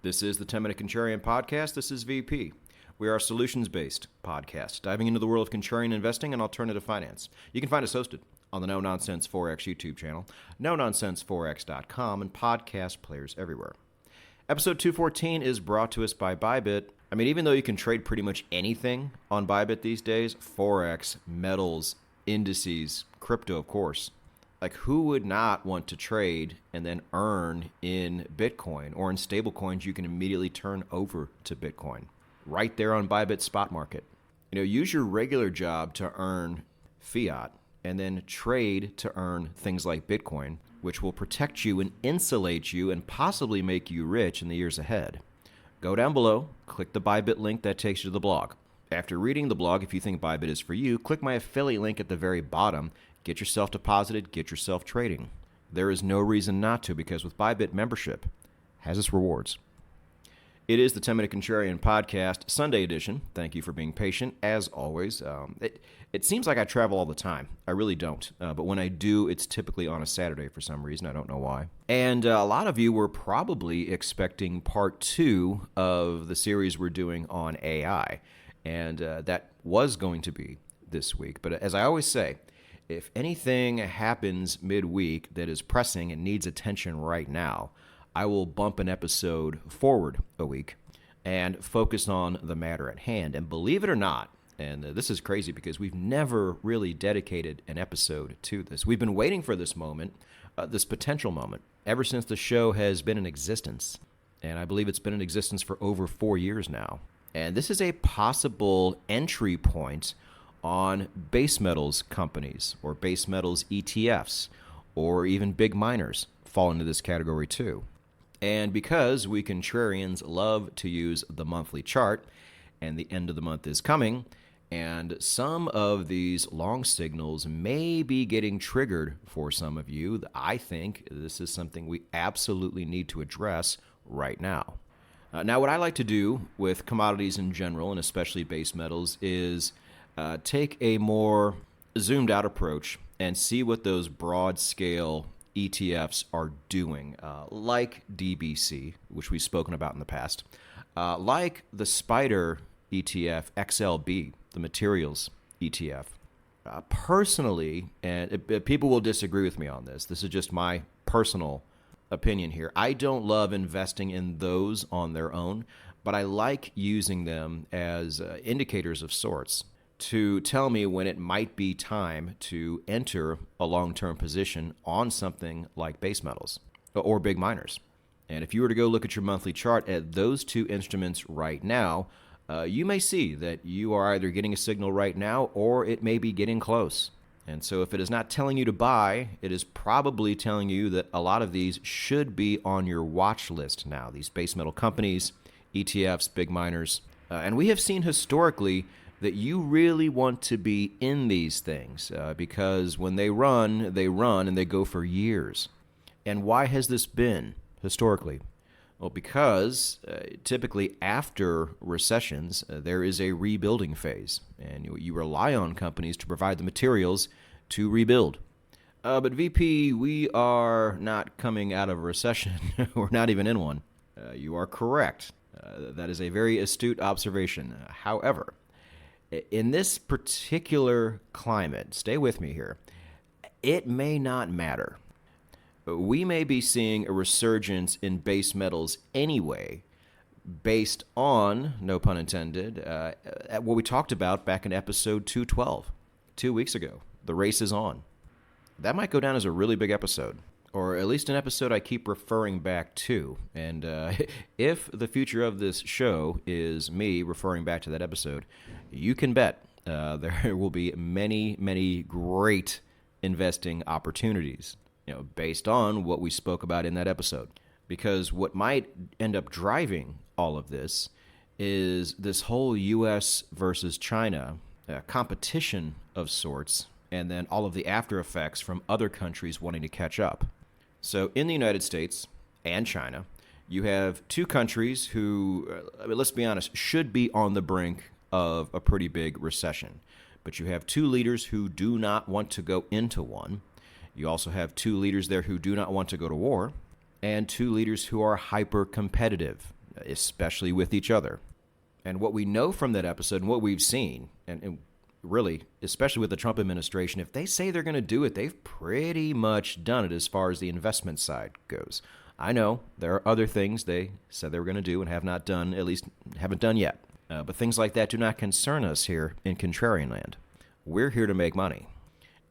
This is the 10-Minute Contrarian Podcast. This is VP. We are a solutions-based podcast, diving into the world of contrarian investing and alternative finance. You can find us hosted on the No Nonsense Forex YouTube channel, NoNonsenseForex.com, and podcast players everywhere. Episode 214 is brought to us by Bybit. I mean, even though you can trade pretty much anything on Bybit these days, Forex, metals, indices, crypto, of course. Like, who would not want to trade and then earn in Bitcoin or in stable coins you can immediately turn over to Bitcoin right there on Bybit spot market? You know, use your regular job to earn fiat and then trade to earn things like Bitcoin, which will protect you and insulate you and possibly make you rich in the years ahead. Go down below, click the Bybit link that takes you to the blog. After reading the blog, if you think Bybit is for you, click my affiliate link at the very bottom. Get yourself deposited, get yourself trading. There is no reason not to, because with Bybit membership has its rewards. It is the 10-Minute Contrarian Podcast, Sunday edition. Thank you for being patient, as always. It seems like I travel all the time. I really don't. But when I do, it's typically on a Saturday for some reason. I don't know why. And a lot of you were probably expecting part 2 of the series we're doing on AI. And that was going to be this week. But as I always say, if anything happens midweek that is pressing and needs attention right now, I will bump an episode forward a week and focus on the matter at hand. And believe it or not, and this is crazy because we've never really dedicated an episode to this. We've been waiting for this moment, this potential moment, ever since the show has been in existence. And I believe it's been in existence for over 4 years now. And this is a possible entry point on base metals companies or base metals ETFs, or even big miners fall into this category too. And because we contrarians love to use the monthly chart, and the end of the month is coming, and some of these long signals may be getting triggered for some of you, I think this is something we absolutely need to address right now. Now, what I like to do with commodities in general, and especially base metals, is take a more zoomed out approach and see what those broad scale ETFs are doing, like DBC, which we've spoken about in the past, like the Spider ETF XLB, the materials ETF. Personally, and people will disagree with me on this, this is just my personal opinion here. I don't love investing in those on their own, but I like using them as indicators of sorts to tell me when it might be time to enter a long-term position on something like base metals or big miners. And if you were to go look at your monthly chart at those two instruments right now, you may see that you are either getting a signal right now or it may be getting close. And so if it is not telling you to buy, it is probably telling you that a lot of these should be on your watch list now, these base metal companies, ETFs, big miners. And we have seen historically that you really want to be in these things because when they run, and they go for years. And why has this been historically? Well, because typically after recessions, there is a rebuilding phase, and you rely on companies to provide the materials to rebuild. But VP, we are not coming out of a recession. We're not even in one. You are correct. That is a very astute observation. However, in this particular climate, stay with me here, it may not matter. We may be seeing a resurgence in base metals anyway, based on, no pun intended, at what we talked about back in episode 212, 2 weeks ago. The race is on. That might go down as a really big episode, or at least an episode I keep referring back to. And if the future of this show is me referring back to that episode, you can bet there will be many, many great investing opportunities, based on what we spoke about in that episode. Because what might end up driving all of this is this whole U.S. versus China competition of sorts, and then all of the after effects from other countries wanting to catch up. So in the United States and China, you have two countries who, let's be honest, should be on the brink of a pretty big recession. But you have two leaders who do not want to go into one. You also have two leaders there who do not want to go to war, and two leaders who are hyper-competitive. especially with each other. And what we know from that episode and what we've seen, and really, especially with the Trump administration, if they say they're going to do it, they've pretty much done it as far as the investment side goes. I know there are other things they said they were going to do and have not done, at least haven't done yet. But things like that do not concern us here in Contrarian Land. We're here to make money.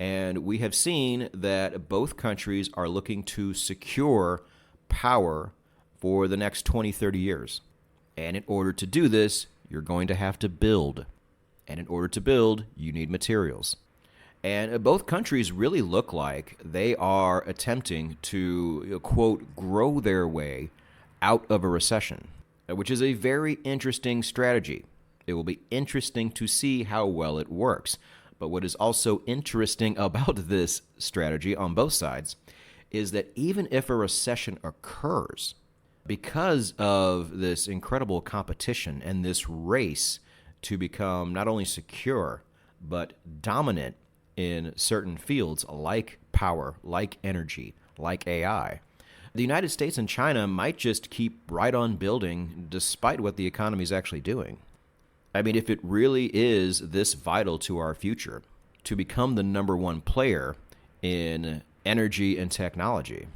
And we have seen that both countries are looking to secure power for the next 20, 30 years. And in order to do this, you're going to have to build. And in order to build, you need materials. And both countries really look like they are attempting to, quote, grow their way out of a recession, which is a very interesting strategy. It will be interesting to see how well it works. But what is also interesting about this strategy on both sides is that even if a recession occurs, because of this incredible competition and this race to become not only secure, but dominant in certain fields like power, like energy, like AI, the United States and China might just keep right on building despite what the economy is actually doing. I mean, if it really is this vital to our future to become the number one player in energy and technology,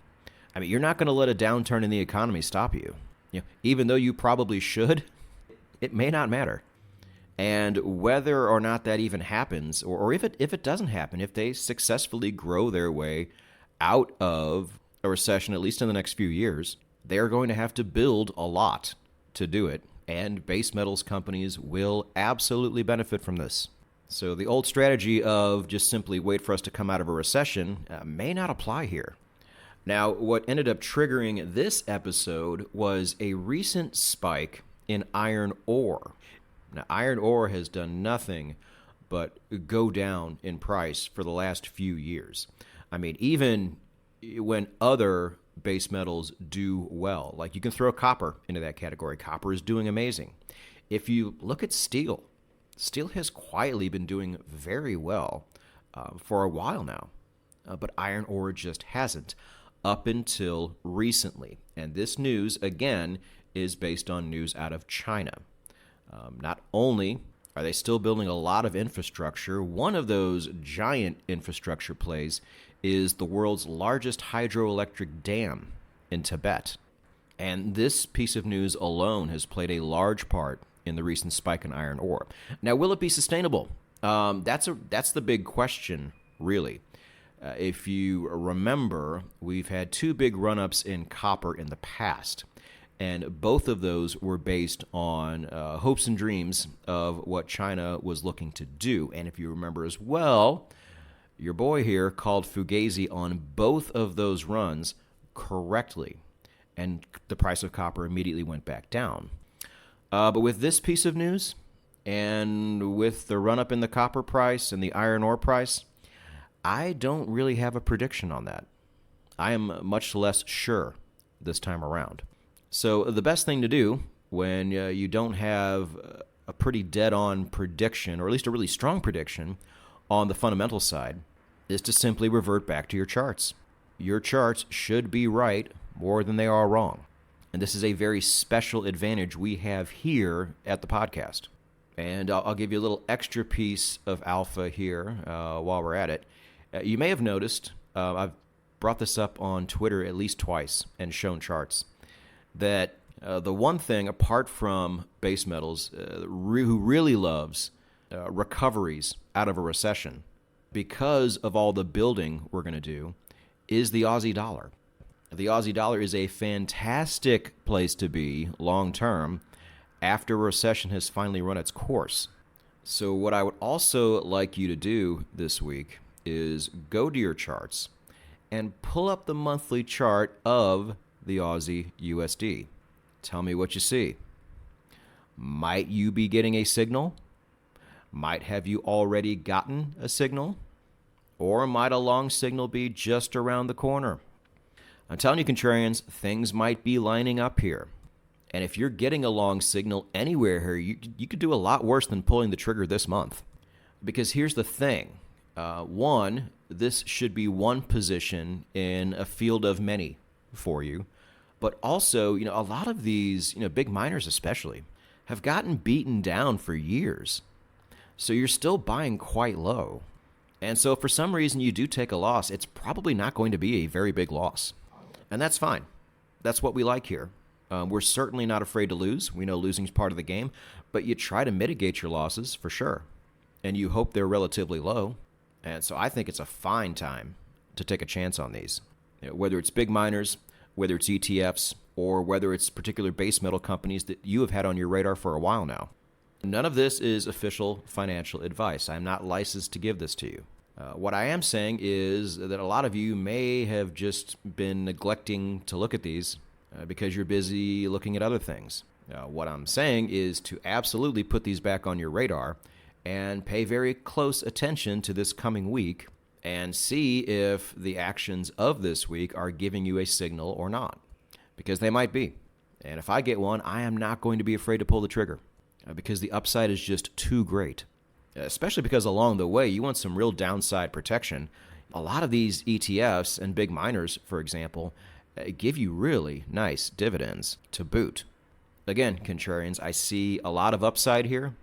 I mean, you're not going to let a downturn in the economy stop you. Even though you probably should, it may not matter. And whether or not that even happens, or if it doesn't happen, if they successfully grow their way out of a recession, at least in the next few years, they are going to have to build a lot to do it. And base metals companies will absolutely benefit from this. So the old strategy of just simply wait for us to come out of a recession may not apply here. Now, what ended up triggering this episode was a recent spike in iron ore. Now, iron ore has done nothing but go down in price for the last few years. I mean, even when other base metals do well, like you can throw copper into that category. Copper is doing amazing. If you look at steel, steel has quietly been doing very well for a while now, but iron ore just hasn't up until recently. And this news, again, is based on news out of China. Not only are they still building a lot of infrastructure, one of those giant infrastructure plays is the world's largest hydroelectric dam in Tibet. And this piece of news alone has played a large part in the recent spike in iron ore. Now, will it be sustainable? That's the big question, really. If you remember, we've had two big run-ups in copper in the past. And both of those were based on hopes and dreams of what China was looking to do. And if you remember as well, your boy here called Fugazi on both of those runs correctly. And the price of copper immediately went back down. But with this piece of news, and with the run-up in the copper price and the iron ore price, I don't really have a prediction on that. I am much less sure this time around. So the best thing to do when you don't have a pretty dead-on prediction, or at least a really strong prediction on the fundamental side, is to simply revert back to your charts. Your charts should be right more than they are wrong. And this is a very special advantage we have here at the podcast. And I'll give you a little extra piece of alpha here while we're at it. You may have noticed, I've brought this up on Twitter at least twice and shown charts, that the one thing, apart from base metals, who really loves recoveries out of a recession, because of all the building we're going to do, is the Aussie dollar. The Aussie dollar is a fantastic place to be long-term after a recession has finally run its course. So what I would also like you to do this week is go to your charts and pull up the monthly chart of the Aussie USD. Tell me what you see. Might you be getting a signal? Might have you already gotten a signal? Or might a long signal be just around the corner? I'm telling you, contrarians, things might be lining up here. And if you're getting a long signal anywhere here, you could do a lot worse than pulling the trigger this month. Because here's the thing. One, this should be one position in a field of many for you. But also, a lot of these, big miners especially, have gotten beaten down for years. So you're still buying quite low. And so if for some reason you do take a loss, it's probably not going to be a very big loss. And that's fine. That's what we like here. We're certainly not afraid to lose. We know losing is part of the game, but you try to mitigate your losses for sure. And you hope they're relatively low. And so I think it's a fine time to take a chance on these. Whether it's big miners, whether it's ETFs, or whether it's particular base metal companies that you have had on your radar for a while now. None of this is official financial advice. I'm not licensed to give this to you. What I am saying is that a lot of you may have just been neglecting to look at these because you're busy looking at other things. What I'm saying is to absolutely put these back on your radar and pay very close attention to this coming week and see if the actions of this week are giving you a signal or not, because they might be. And if I get one, I am not going to be afraid to pull the trigger because the upside is just too great, especially because along the way you want some real downside protection. A lot of these ETFs and big miners, for example, give you really nice dividends to boot. Again, contrarians, I see a lot of upside here,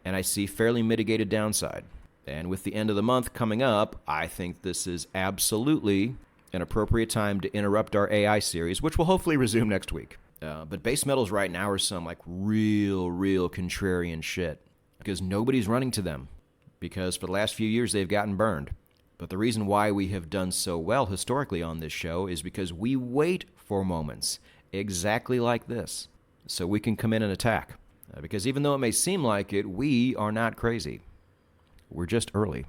and I see fairly mitigated downside. And with the end of the month coming up, I think this is absolutely an appropriate time to interrupt our AI series, which will hopefully resume next week. But base metals right now are some real contrarian shit because nobody's running to them because for the last few years they've gotten burned. But the reason why we have done so well historically on this show is because we wait for moments exactly like this so we can come in and attack. Because even though it may seem like it, we are not crazy. We're just early.